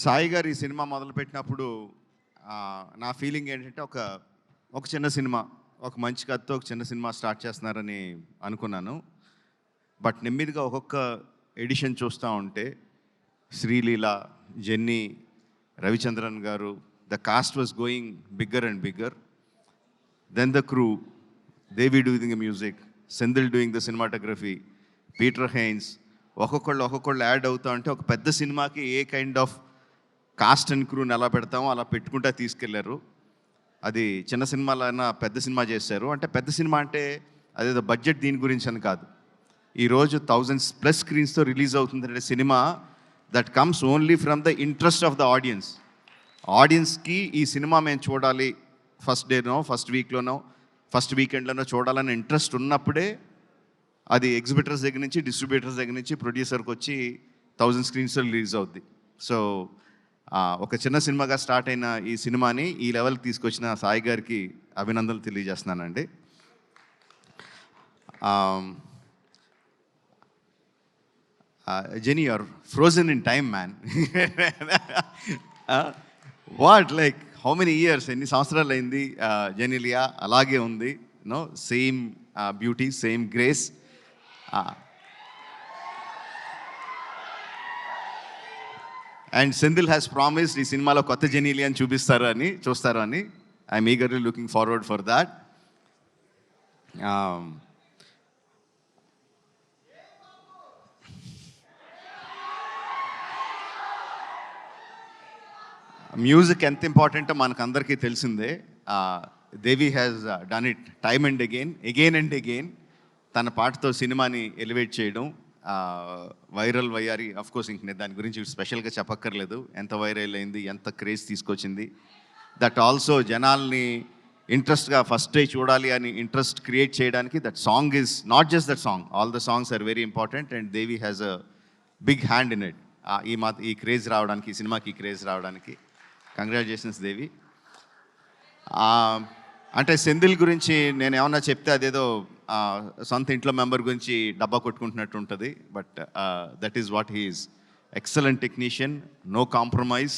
సాయి గారు ఈ సినిమా మొదలుపెట్టినప్పుడు నా ఫీలింగ్ ఏంటంటే ఒక చిన్న సినిమా, ఒక మంచి కథతో ఒక చిన్న సినిమా స్టార్ట్ చేస్తున్నారని అనుకున్నాను. బట్ నెమ్మదిగా ఒక్కొక్క ఎడిషన్ చూస్తూ ఉంటే Sreeleela, Jenny, Ravichandran garu, the cast was going bigger and bigger. Then the crew, Devi doing the music, Senthil doing the cinematography, Peter Hein, ఒక్కొక్కళ్ళు యాడ్ అవుతా ఉంటే ఒక పెద్ద సినిమాకి a kind of cast and క్రూని ఎలా పెడతామో అలా పెట్టుకుంటా తీసుకెళ్లారు. అది చిన్న సినిమాలైనా పెద్ద సినిమా చేశారు. అంటే పెద్ద సినిమా అంటే అదేదో బడ్జెట్ దీని గురించి అని కాదు. ఈరోజు 1000+ స్క్రీన్స్తో రిలీజ్ అవుతుందంటే cinema that comes only from the interest of the audience. ఆడియన్స్కి ఈ సినిమా మేము చూడాలి, ఫస్ట్ డేనో, ఫస్ట్ వీక్లోనో, ఫస్ట్ వీకెండ్లోనో చూడాలని ఇంట్రెస్ట్ ఉన్నప్పుడే అది ఎగ్జిబిటర్స్ దగ్గర నుంచి, డిస్ట్రిబ్యూటర్స్ దగ్గర నుంచి, ప్రొడ్యూసర్కి వచ్చి 1000 స్క్రీన్స్లో రిలీజ్ అవుద్ది. సో ఒక చిన్న సినిమాగా స్టార్ట్ అయిన ఈ సినిమాని ఈ లెవెల్కి తీసుకొచ్చిన సాయి గారికి అభినందనలు తెలియజేస్తున్నానండి. Genie, you're frozen in time man. What, like how many years, ఎన్ని సంవత్సరాలు అయింది జెనీలియా అలాగే ఉంది, no same beauty, same grace. And Senthil has promised ఈ సినిమాలో కొత్త జెనీలియా అని చూస్తారు అని I'm eagerly looking forward for that. Music ఎంత ఇంపార్టెంటో మనకు అందరికీ తెలిసిందే. Devi has done it time and again and again. తన పాటతో సినిమాని ఎలివేట్ చేయడం, వైరల్ వయ్యారి, అఫ్ కోర్స్ ఇంక నేను దాని గురించి స్పెషల్గా చెప్పక్కర్లేదు. ఎంత వైరల్ అయింది, ఎంత క్రేజ్ తీసుకొచ్చింది. దట్ ఆల్సో జనాల్ని ఇంట్రెస్ట్గా ఫస్ట్ డే చూడాలి అని ఇంట్రెస్ట్ క్రియేట్ చేయడానికి that song is not just that song, all the songs are very important and Devi has a big hand in it. ఈ క్రేజ్ రావడానికి, ఈ సినిమాకి ఈ క్రేజ్ రావడానికి కంగ్రాచులేషన్స్ దేవి. అంటే సెంధిల్ గురించి నేను ఏమన్నా చెప్తే అదేదో సొంత ఇంట్లో మెంబర్ గురించి డబ్బా కొట్టుకుంటున్నట్టు ఉంటుంది. But that is what he is. Excellent technician, no compromise.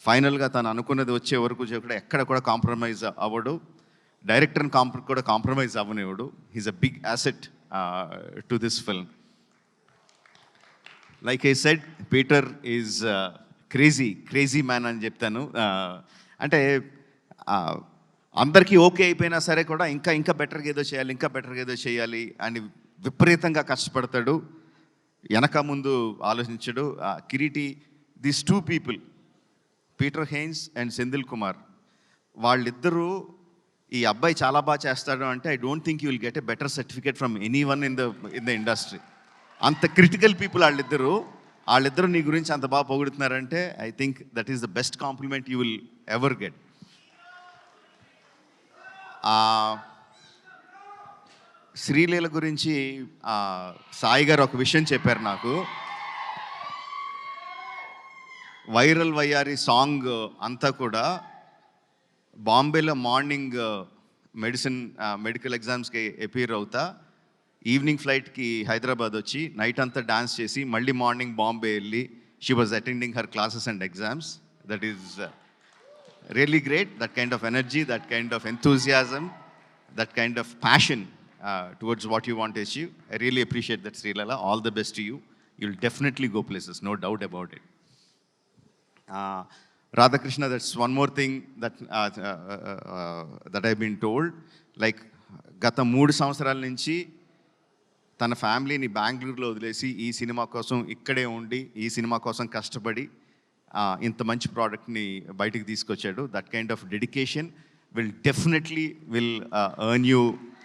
ఫైనల్గా తను అనుకున్నది వచ్చే వరకు కూడా ఎక్కడ కూడా కాంప్రమైజ్ అవ్వడు. డైరెక్టర్ని కూడా కాంప్రమైజ్ అవ్వనివ్వడు. He's a big asset to this film. Like I said, Peter is crazy man అని చెప్తాను. అంటే అందరికీ ఓకే అయిపోయినా సరే కూడా ఇంకా బెటర్గా ఏదో చేయాలి అని విపరీతంగా కష్టపడతాడు. వెనక ముందు ఆలోచించడు. Kireeti, these 2 people, Peter Hein and Senthil Kumar, వాళ్ళిద్దరూ ఈ అబ్బాయి చాలా బాగా చేస్తాడు అంటే I don't think you will get a better certificate from anyone in the industry. అంత క్రిటికల్ పీపుల్ వాళ్ళిద్దరూ నీ గురించి అంత బాగా పొగుడుతున్నారంటే I think that is the best compliment you will ever get. Sreeleela గురించి సాయి గారు ఒక విషయం చెప్పారు నాకు. వైరల్ వయ్యారి సాంగ్ అంతా కూడా బాంబేలో మార్నింగ్ మెడికల్ ఎగ్జామ్స్కి అపీర్ అవుతా, ఈవినింగ్ ఫ్లైట్కి హైదరాబాద్ వచ్చి నైట్ అంతా డాన్స్ చేసి మళ్ళీ మార్నింగ్ బాంబే వెళ్ళి she was attending her classes and exams. That is really great, that kind of energy, that kind of enthusiasm, that kind of passion towards what you want to achieve. I really appreciate that, Srilala. All the best to you. You'll definitely go places, no doubt about it. Radhakrishna, that's one more thing that I've been told. Like గత 3 సంవత్సరాల నుంచి తన ఫ్యామిలీని బెంగళూరులో వదిలేసి ఈ cinema కోసం ఇక్కడే ఉండి, ఈ సినిమా కోసం కష్టపడి ఇంత మంచి ప్రోడక్ట్ని బయటికి తీసుకొచ్చాడు. That kind of dedication will definitely earn you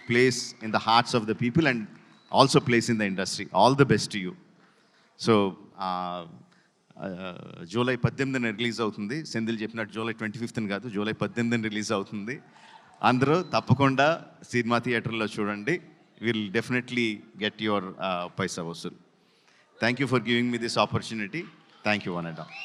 place in the hearts of the people and also place in the industry. All the best to you. So July 18న రిలీజ్ అవుతుంది. సెంధిల్ చెప్పినట్టు జూలై 25న కాదు, జూలై 18న release అవుతుంది. అందరూ తప్పకుండా cinema థియేటర్లో చూడండి. Will definitely get your paisa vasool. Thank you for giving me this opportunity. Thank you one and all.